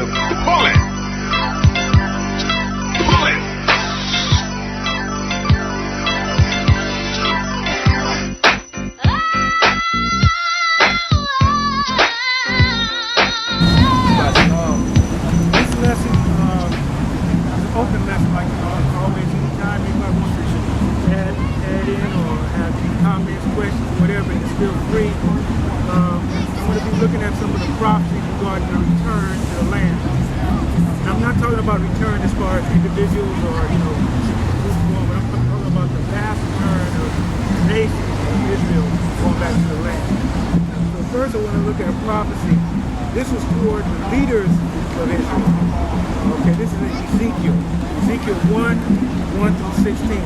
Pull it. Pull it. This lesson is an open lesson, like always. Anytime anybody wants to add in or have any comments, questions, whatever, it's feel free. I'm going to be looking at some of the prophecies regarding the return to the land. And I'm not talking about return as far as individuals or, this one, but I'm talking about the vast return of the nation of Israel going back to the land. So first I want to look at a prophecy. This was toward the leaders of Israel. Okay, this is in Ezekiel. Ezekiel 1 through 16.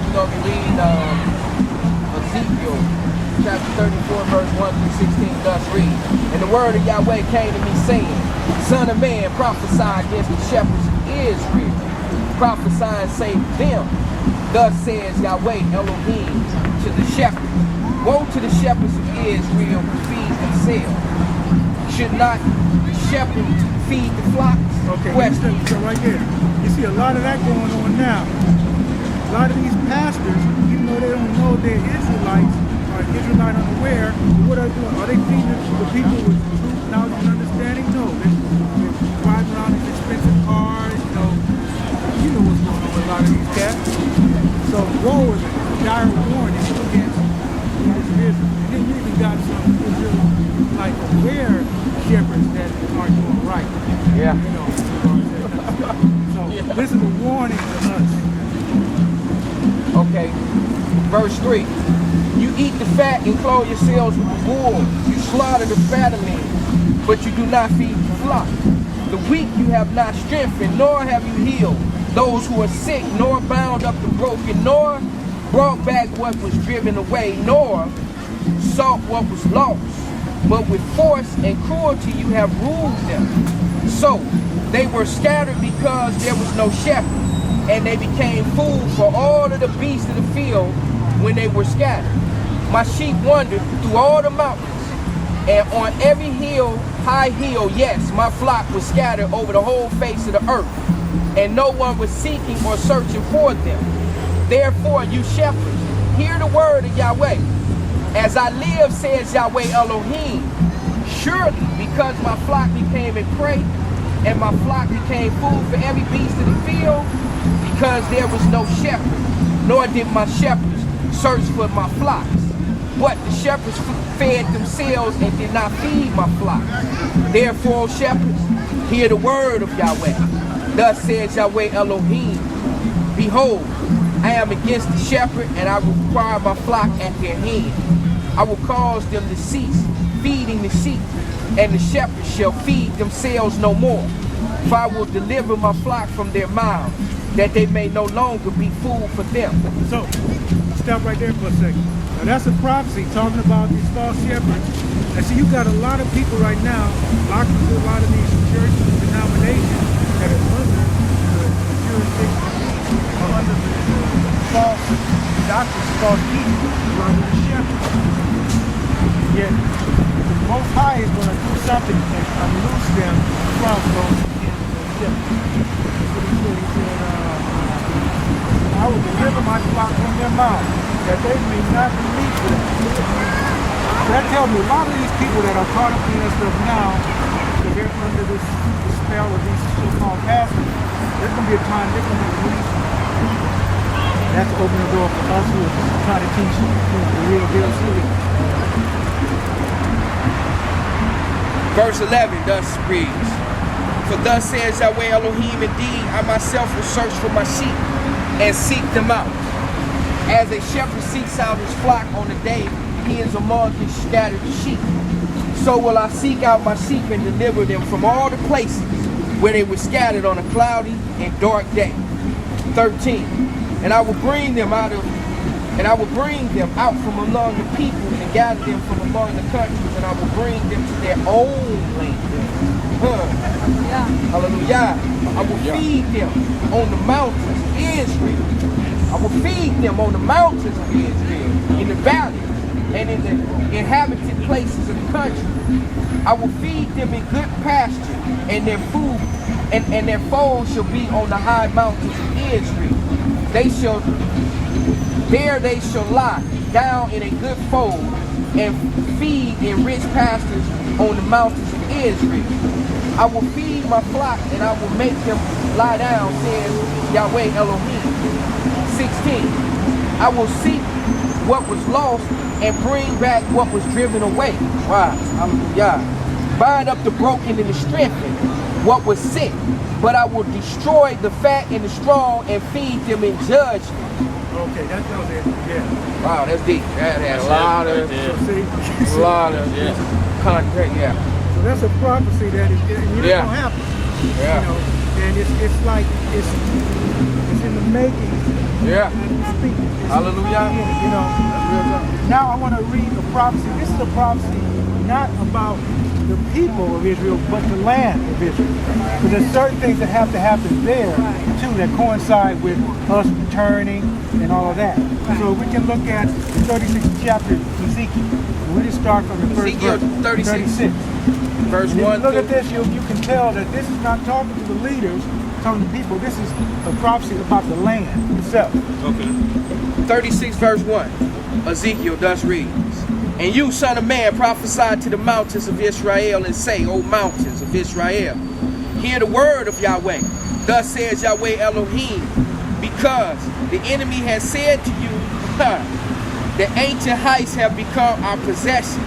We're going to be reading Ezekiel chapter 34, verse 1 through 16, thus read. And the word of Yahweh came to me, saying, Son of man, prophesy against the shepherds of Israel. Prophesy and say to them, Thus says Yahweh Elohim to the shepherds. Woe to the shepherds of Israel who feed themselves. Should not the shepherd feed the flocks? Okay, Question. so right there, you see a lot of that going on now. A lot of these pastors, even though they don't know they're Israelites, are Israelite unaware, what are they doing? Are they feeding the people with truth, knowledge, and understanding? No, they're driving around in expensive cars, you know what's going on with a lot of these cats. So woe is a dire warning against Israel. And then you even got some Israelite aware shepherds that aren't doing right. Yeah. So this is a warning to us. Okay, verse 3. You eat the fat and clothe yourselves with the wool. You slaughter the fattlings, but you do not feed the flock. The weak you have not strengthened, nor have you healed those who are sick, nor bound up the broken, nor brought back what was driven away, nor sought what was lost. But with force and cruelty you have ruled them. So they were scattered because there was no shepherd, and they became food for all of the beasts of the field when they were scattered. My sheep wandered through all the mountains, and on every hill, high hill, yes, my flock was scattered over the whole face of the earth, and no one was seeking or searching for them. Therefore, you shepherds, hear the word of Yahweh. As I live, says Yahweh Elohim, surely because my flock became a prey, and my flock became food for every beast of the field, because there was no shepherd, nor did my shepherds search for my flocks. But the shepherds fed themselves and did not feed my flock. Therefore, shepherds, hear the word of Yahweh. Thus says Yahweh Elohim, behold, I am against the shepherd, and I will require my flock at their hand. I will cause them to cease feeding the sheep, and the shepherds shall feed themselves no more. For I will deliver my flock from their mouths, that they may no longer be food for them. So, stop right there for a second. Now that's a prophecy talking about these false shepherds. And see, you got a lot of people right now locked into a lot of these churches and denominations that are under the jurisdiction or under the false doctrines, false teaching, under the shepherds. Yet, the Most High is going to do something to unloose them from those shepherds. That's what he said. He said, I will deliver my flock from their mouth, that they may not release them. That tells me a lot of these people that are caught up in this stuff now, because they're under this spell of these so-called pastors, there's going to be a time they're going to be released. That's opening the door for us who are trying to teach the real deal truth. Verse 11 thus reads, For thus says Yahweh Elohim, indeed, I myself will search for my sheep and seek them out. As a shepherd seeks out his flock on the day he is among his scattered sheep, so will I seek out my sheep and deliver them from all the places where they were scattered on a cloudy and dark day. 13. And I will bring them out from among the people and gather them from among the countries, and I will bring them to their own land. Hallelujah. I will feed them on the mountains of Israel. I will feed them on the mountains of Israel, in the valley, and in the inhabited places of the country. I will feed them in good pasture, and their food and their fold shall be on the high mountains of Israel. They shall lie down in a good fold and feed in rich pastures on the mountains of Israel. I will feed my flock and I will make them lie down, says Yahweh Elohim. 16. I will seek what was lost and bring back what was driven away. Wow. Hallelujah. Bind up the broken and the strengthened, what was sick, but I will destroy the fat and the strong and feed them in judgment. Okay, that was it. Yeah. Wow, that's deep. That had a lot of content. Yeah. So that's a prophecy that is, and it don't happen. Yeah. You know, and it's like it's in the making. Yeah. Speaking. Hallelujah. You know. Now I want to read the prophecy. This is a prophecy not about the people of Israel, but the land of Israel. Because there's certain things that have to happen there too that coincide with us returning and all of that. So we can look at the 36th chapter of Ezekiel. We just start from the first verse. 36. Verse and 1. If you look at this, you can tell that this is not talking to the leaders, it's talking to people. This is a prophecy about the land itself. Okay. 36 verse 1. Ezekiel thus reads, and you, son of man, prophesy to the mountains of Israel and say, O mountains of Israel, hear the word of Yahweh. Thus says Yahweh Elohim, because the enemy has said to you, the ancient heights have become our possessions.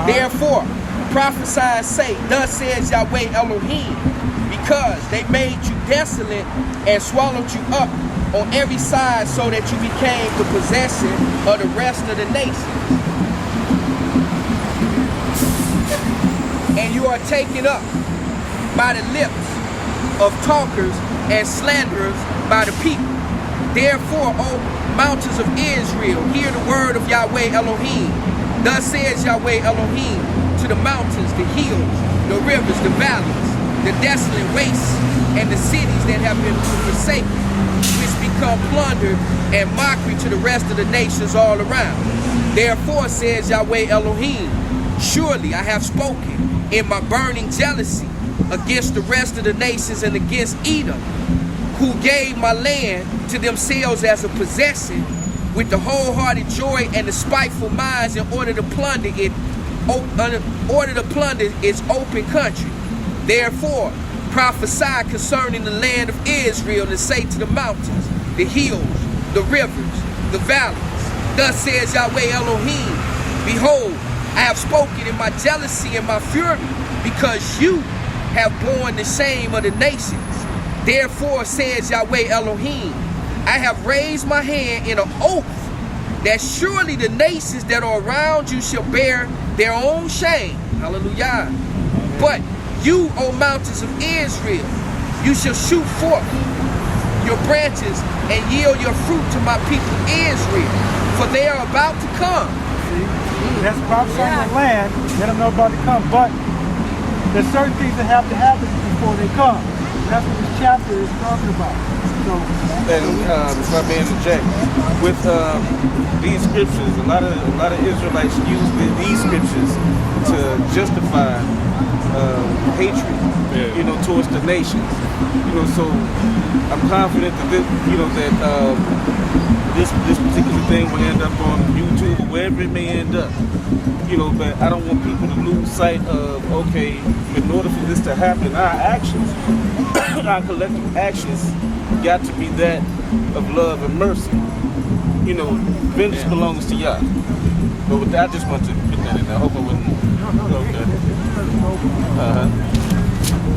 Therefore, prophesy and say, thus says Yahweh Elohim, because they made you desolate and swallowed you up on every side so that you became the possession of the rest of the nations. And you are taken up by the lips of talkers and slanderers by the people. Therefore, O mountains of Israel, hear the word of Yahweh Elohim. Thus says Yahweh Elohim to the mountains, the hills, the rivers, the valleys, the desolate wastes, and the cities that have been forsaken, which become plundered and mockery to the rest of the nations all around. Therefore, says Yahweh Elohim, surely I have spoken in my burning jealousy against the rest of the nations and against Edom, who gave my land to themselves as a possession with the wholehearted joy and the spiteful minds in order to plunder its open country. Therefore, prophesy concerning the land of Israel and say to the mountains, the hills, the rivers, the valleys, thus says Yahweh Elohim, behold, I have spoken in my jealousy and my fury, because you have borne the shame of the nations. Therefore, says Yahweh Elohim, I have raised my hand in an oath that surely the nations that are around you shall bear their own shame. Hallelujah. But you, O mountains of Israel, you shall shoot forth your branches and yield your fruit to my people Israel, for they are about to come. That's prophecy on the land. Let them know about to come. But there's certain things that have to happen before they come. That's what this chapter is talking about. So, and if I may interject, with these scriptures, a lot of Israelites use these scriptures to justify hatred, towards the nations. So I'm confident that this particular thing will end up on YouTube or wherever it may end up. But I don't want people to lose sight of, okay, in order for this to happen, our actions, our collective actions, got to be that of love and mercy. Vengeance belongs to Yah. But with that, I just want to put that in there. I hope I wouldn't.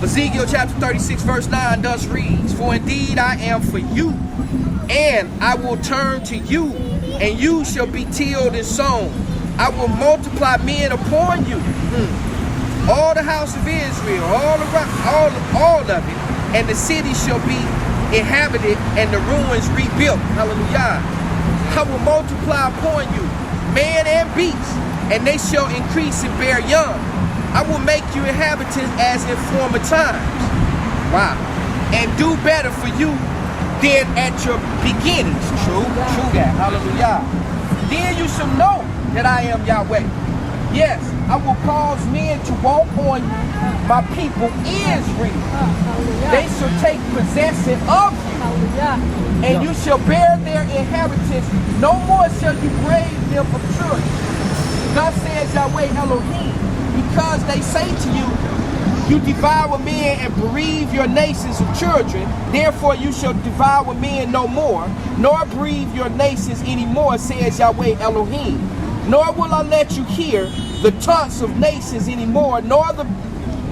Ezekiel chapter 36 verse 9 thus reads, for indeed I am for you, and I will turn to you, and you shall be tilled and sown. I will multiply men upon you. All the house of Israel, all of it, and the city shall be inhabited and the ruins rebuilt. Hallelujah. I will multiply upon you man and beast, and they shall increase and bear young. I will make you inhabitants as in former times. Wow. And do better for you than at your beginnings. True that. Hallelujah. Then you shall know that I am Yahweh. Yes, I will cause men to walk on you, my people Israel. They shall take possession of you, and you shall bear their inheritance. No more shall you brave them of children. Thus says Yahweh Elohim, because they say to you, you devour men and bereave your nations of children. Therefore you shall devour men no more, nor bereave your nations anymore, says Yahweh Elohim. Nor will I let you hear the taunts of nations anymore, nor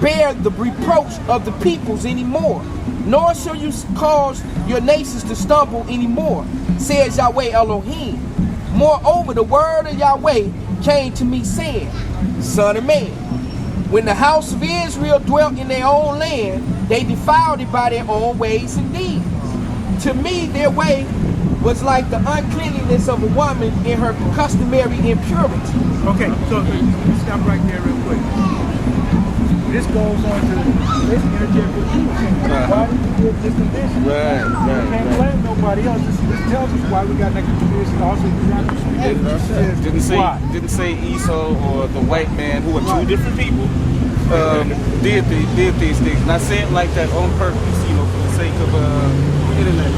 bear the reproach of the peoples anymore. Nor shall you cause your nations to stumble anymore, says Yahweh Elohim. Moreover, the word of Yahweh came to me, saying, Son of man, when the house of Israel dwelt in their own land, they defiled it by their own ways and deeds. To me, their way was like the uncleanliness of a woman in her customary impurity. Okay, so stop right there real quick. This goes on to this interject what you were saying. Why did you give this condition? Right. You can't blame nobody else. This tells us why we got that condition. Also, Didn't say Esau or the white man, who are two different people, did these things. And I say it like that on purpose, you know, for the sake of internet.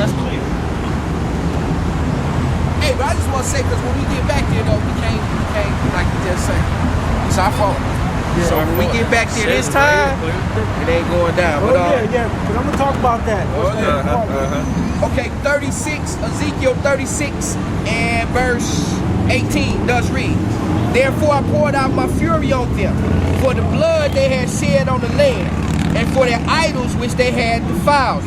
That's clear. Hey, but I just want to say, because when we get back there, though, we can't like you just said, it's our fault. Yeah. So when we get back there this time, it ain't going down. Oh, But, yeah, but I'm going to talk about that. Okay, 36, Ezekiel 36 and verse 18 does read, Therefore I poured out my fury on them, for the blood they had shed on the land, and for their idols which they had defiled.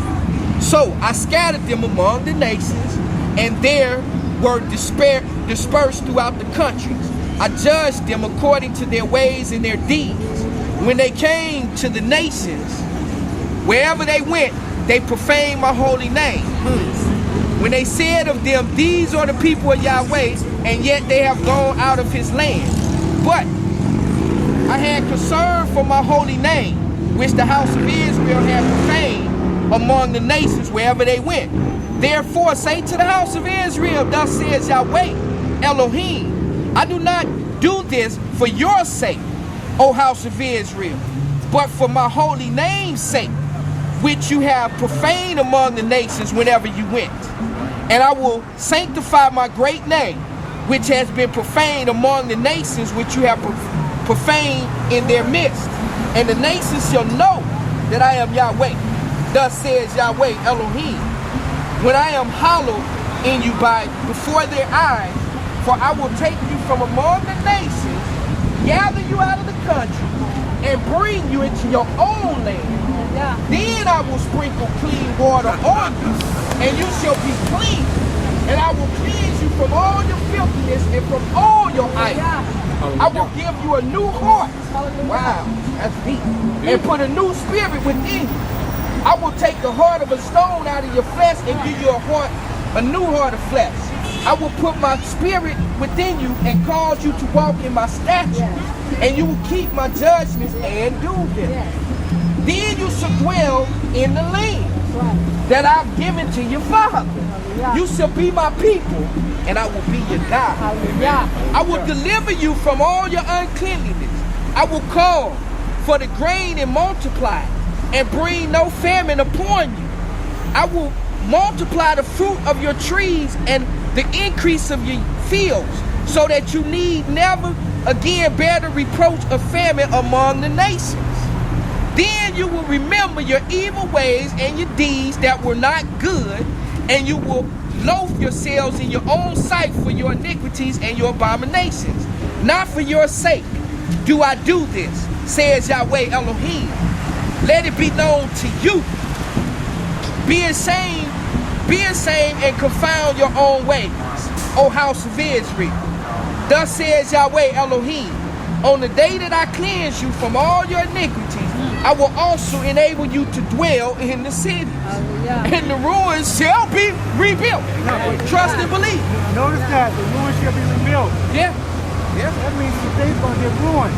So I scattered them among the nations, and there were dispersed throughout the countries. I judged them according to their ways and their deeds. When they came to the nations, wherever they went, they profaned my holy name. When they said of them, these are the people of Yahweh, and yet they have gone out of his land. But I had concern for my holy name, which the house of Israel had profaned among the nations wherever they went. Therefore say to the house of Israel, thus says Yahweh Elohim, I do not do this for your sake, O house of Israel, but for my holy name's sake, which you have profaned among the nations whenever you went. And I will sanctify my great name, which has been profaned among the nations, which you have profaned in their midst. And the nations shall know that I am Yahweh. Thus says Yahweh Elohim, when I am hallowed in you before their eyes, for I will take you from among the nations, gather you out of the country, and bring you into your own land. Then I will sprinkle clean water on you, and you shall be clean. And I will cleanse you from all your filthiness and from all your idols. I will give you a new heart. Wow, that's deep. And put a new spirit within you. I will take the heart of a stone out of your flesh and give you a new heart of flesh. I will put my spirit within you and cause you to walk in my statutes, and you will keep my judgments and do them. Then you shall dwell in the land that I've given to your father. You shall be my people, and I will be your God. I will deliver you from all your uncleanliness. I will call for the grain and multiply, and bring no famine upon you. I will multiply the fruit of your trees and the increase of your fields, so that you need never again bear the reproach of famine among the nations. Then you will remember your evil ways and your deeds that were not good, and you will loathe yourselves in your own sight for your iniquities and your abominations. Not for your sake do I do this, says Yahweh Elohim. Let it be known to you. Be ashamed and confound your own ways, O house of Israel. Thus says Yahweh Elohim, on the day that I cleanse you from all your iniquities, I will also enable you to dwell in the cities, and the ruins shall be rebuilt. Trust and believe. Notice that the ruins shall be rebuilt. Yeah. That means the thing's going to get ruined.